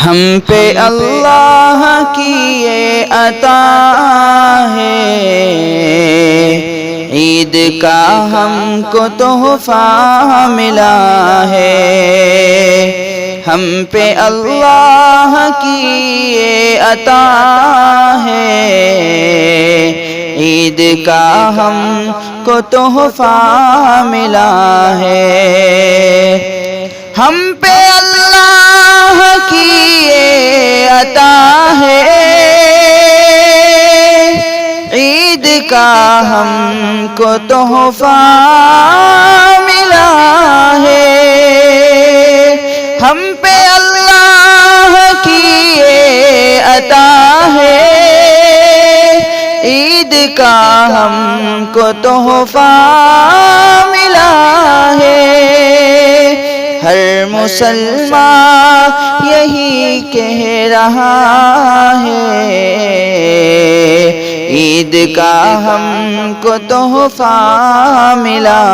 ہم پہ اللہ کی یہ عطا ہے، عید کا ہم کو تحفہ ملا ہے۔ ہم پہ اللہ کی یہ عطا ہے، عید کا ہم کو تحفہ ملا ہے۔ ہم پہ اللہ کی یہ عطا ہے، عید کا ہم کو تحفہ ملا ہے۔ ہم پہ اللہ کی یہ عطا ہے، عید کا ہم کو تحفہ ملا ہے۔ ہر مسلمان یہی کہہ رہا ہے، عید کا ہم کو تحفہ ملا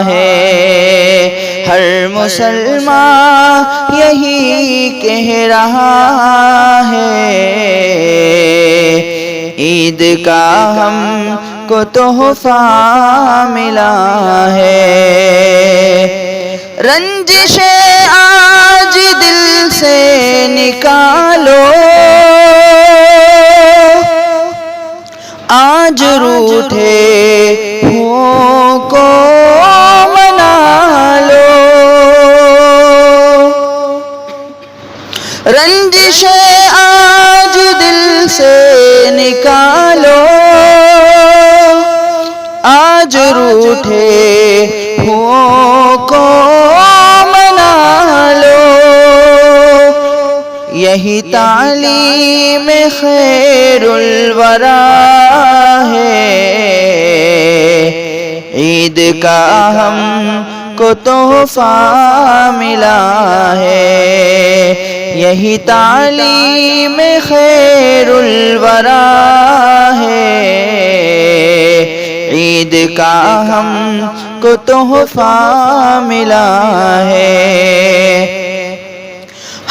ہے۔ ہر مسلمان یہی کہہ رہا ہے، عید کا ہم کو تحفہ ملا ہے۔ رنجش آج دل سے نکالو، آج روٹھے ہوں کو منا لو۔ رنجش آج دل سے نکالو، آج روٹھے ہوں کو منا لو۔ یہی تعلیم خیر الورا ہے، عید کا ہم کو تحفہ ملا ہے۔ یہی تعلیم خیر الورا ہے، عید کا ہم کو تحفہ ملا ہے۔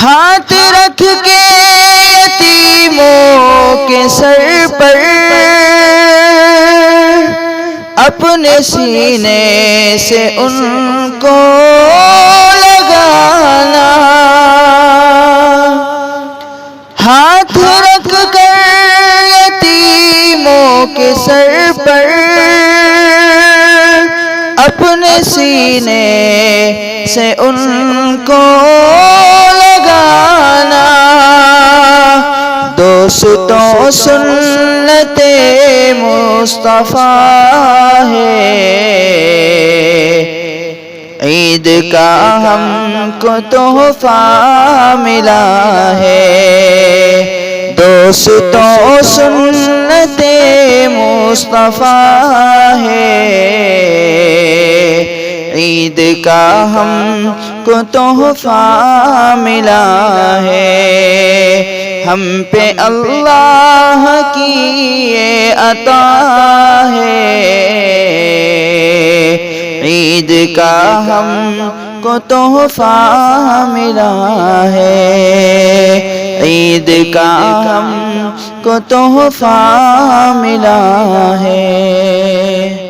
ہاتھ رکھ کے یتیموں کے سر پر اپنے سینے سے ان کو لگانا، ہاتھ رکھ کر یتیموں کے سر پر اپنے سینے سے ان کو لگانا۔ دوستوں سنت مصطفیٰ ہے، عید کا ہم کو تحفہ ملا ہے۔ دوستوں سنت مصطفیٰ ہے، عید کا ہم کو تحفہ ملا ہے۔ ہم پہ اللہ کی یہ عطا ہے، عید کا ہم کو تحفہ ملا ہے۔ عید کا ہم کو تحفہ ملا ہے۔